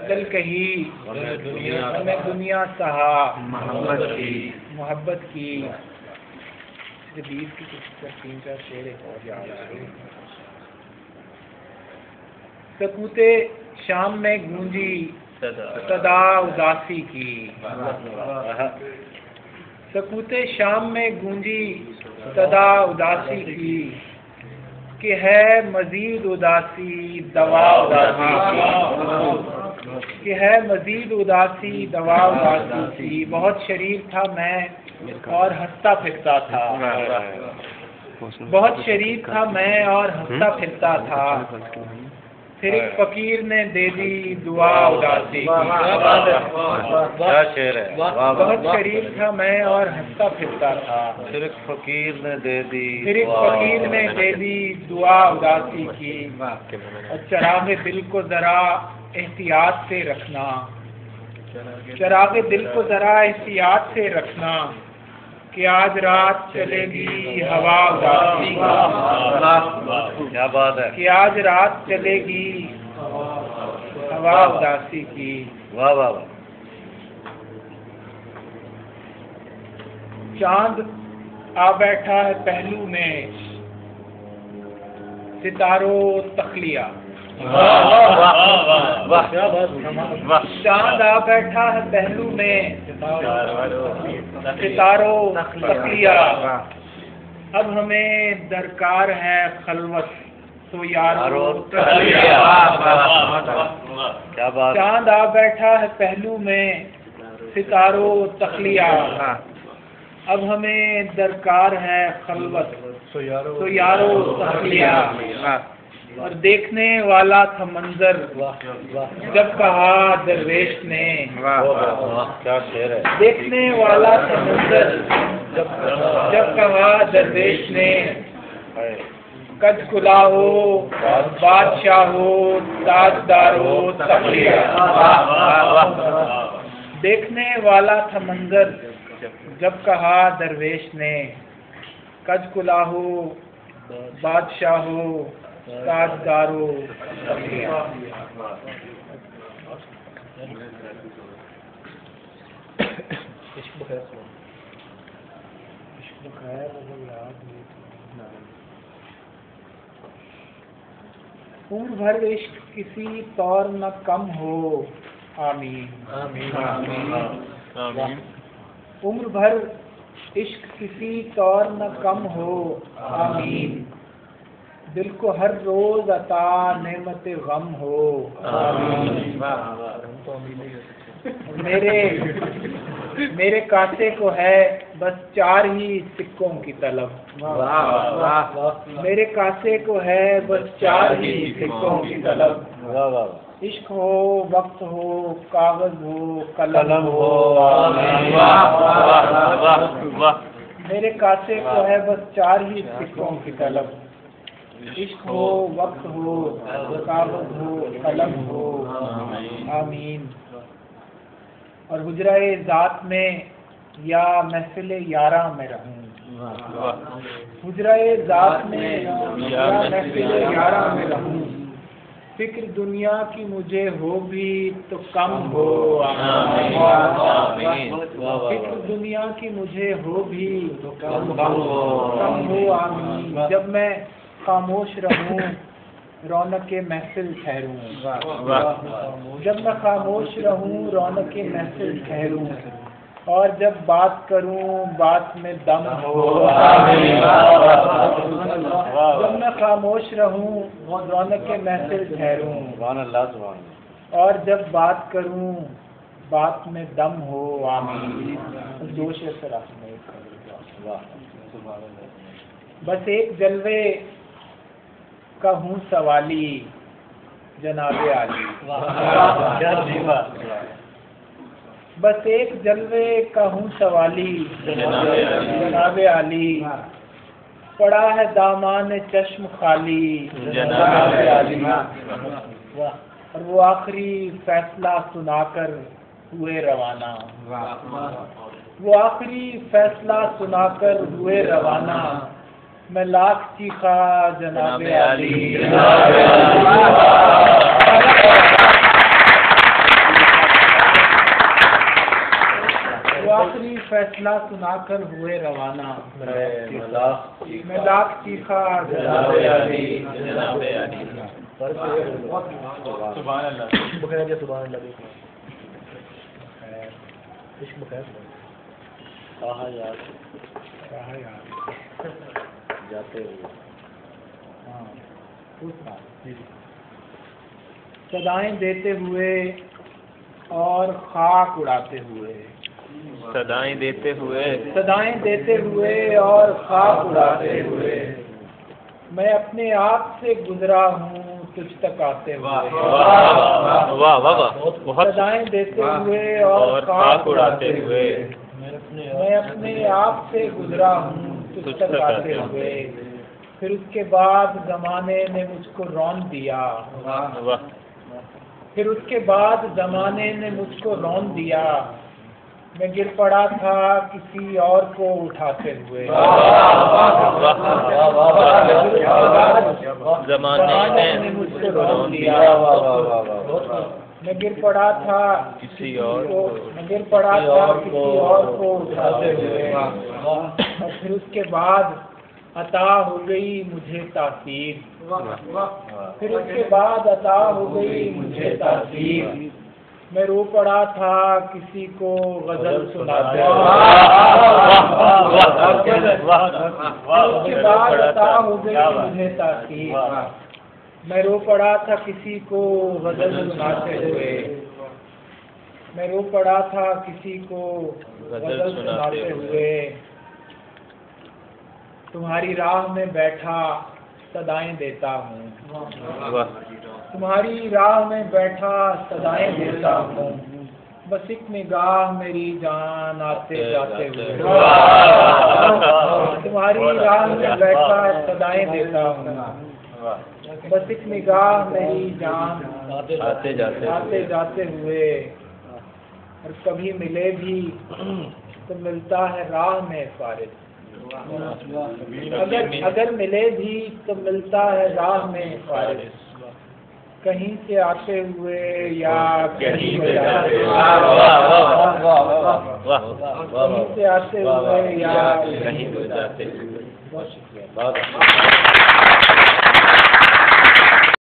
دل کہی ہمیں دنیا سہا محبت کی بیس کی کچھ 3-4 شعر ایک اور یاد آ رہے ہیں۔ سکوت شام میں گونجی صدا اداسی کی، سکوت شام میں گونجی صدا اداسی کی، کہ ہے مزید اداسی دوا اداسی کی، کہ ہے مزید اداسی دوا اداسی کی۔ بہت شریف تھا میں اور ہنستا پھرتا تھا، بہت شریف تھا میں اور ہنستا پھرتا تھا، پھر ایک فقیر نے دے دی دعا اداسی کی۔ بہت شریف تھا میں اور ہنستا پھرتا تھا، پھر ایک فقیر نے دے دی، پھر ایک فقیر نے دے دی دعا اداسی کی۔ اور چراغ دل کو ذرا احتیاط سے رکھنا، چراغ دل کو ذرا احتیاط سے رکھنا، کہ آج رات چلے گی ہوا اداسی کی، کیا بات ہے، کہ آج رات چلے گی ہوا اداسی کی۔ واہ واہ واہ۔ چاند آ بیٹھا ہے پہلو میں ستاروں تخلیہ، چاند آ بیٹھا ہے پہلو میں ستاروں تخلیہ، اب ہمیں درکار ہے خلوت تو یارو تخلیہ۔ کیا بات، چاند آ بیٹھا ہے پہلو میں ستاروں تخلیہ، اب ہمیں درکار ہے خلوت تو یارو تخلیہ۔ اور دیکھنے والا تھا منظر جب کہا درویش نے، کیا شعر ہے، دیکھنے والا تھا منظر جب کہا درویش نے، کج کلا ہو بادشاہ ہو تاجدار ہو تخلیہ۔ دیکھنے والا تھا منظر جب کہا درویش نے، کج کلا ہو بادشاہ ہو تاجدار ہو تخلیہ۔ عمر بھر عشق کسی طور نہ کم ہو، آمین۔ عمر بھر عشق کسی طور نہ کم ہو، آمین۔ دل کو ہر روز عطا نعمت غم ہو، آمین۔ میرے کاسے کو ہے بس 4 ہی سکوں کی طلب، میرے کاسے کو ہے بس 4 ہی سکوں کی طلب، عشق ہو وقت ہو کاغذ ہو قلم ہو، میرے کاسے کو ہے بس 4 ہی سکوں کی طلب، عشق ہو وقت ہو کاغذ ہو قلم ہو، آمین۔ اور حجرہ ذات میں یا محفل یاراں میں رہوں، حجرہ ذات میں یا محفل یاراں میں رہوں، فکر دنیا کی مجھے ہو بھی تو کم ہو، فکر دنیا کی مجھے ہو بھی تو کم ہو، آمین۔ جب میں خاموش رہوں رونق محفل ٹھہروں، جب میں خاموش رہوں رونق محفل ٹھہروں، اور جب بات کروں بات میں دم ہو، جب میں خاموش رہوں رونق محفل ٹھہروں، اور جب بات کروں بات میں دم ہو، آمین۔ جوش سے رکھنے، بس ایک جلوے کا ہوں سوالی جناب عالی، بس ایک جلوے کا ہوں سوالی جناب عالی، پڑا ہے دامان چشم خالی جناب عالی، اور وہ آخری فیصلہ سنا کر ہوئے روانہ، وہ آخری فیصلہ سنا کر ہوئے روانہ، میں لاکھ چیخا جناب عالی۔ فیصلہ سنا کر ہوئے روانہ میں لاکھ چیخا جناب علی جناب علی سبحان اللہ سبحان اللہ جاتے ہوئے صدائیں دیتے ہوئے اور خاک اڑاتے ہوئے صدائیں دیتے ہوئے صدائیں دیتے ہوئے اور خاک اڑاتے ہوئے میں اپنے آپ سے گزرا ہوں تجھ تک آتے ہوئے واہ واہ واہ صدائیں دیتے ہوئے اور خاک اڑاتے ہوئے میں اپنے آپ سے گزرا ہوں تجھ تک آتے ہوئے پھر اس کے بعد زمانے نے مجھ کو رون دیا واہ پھر اس کے بعد زمانے نے مجھ کو رون دیا میں گر پڑا تھا کسی اور کو اٹھاتے ہوئے زمانے نے مجھ کو رون دیا میں گر پڑا تھا کسی اور میں گر پڑا تھا کسی اور کو اٹھاتے ہوئے اور پھر اس کے بعد عطا ہو گئی مجھے تاثیر پھر اس کے بعد عطا ہو گئی مجھے تاثیر میں رو پڑا تھا کسی کو غزل سناتے اس کے بعد عطا ہو گئی مجھے تاثیر میں رو پڑا تھا کسی کو غزل سناتے ہوئے میں رو پڑا تھا کسی کو غزل سناتے ہوئے تمہاری راہ میں بیٹھا صدائیں دیتا ہوں تمہاری راہ میں بیٹھا صدائیں دیتا ہوں بس ایک نگاہ میری جان آتے جاتے ہوئے تمہاری راہ میں بیٹھا صدائیں دیتا ہوں بس ایک نگاہ میری جان آتے جاتے ہوئے اور کبھی ملے بھی تو ملتا ہے راہ میں فارغ اگر ملے بھی تو ملتا ہے راہ میں فارغ کہیں سے آتے ہوئے یا کہیں سے جاتے کہیں سے آتے ہوئے یا کہیں سے جاتے ہوئے بہت شکریہ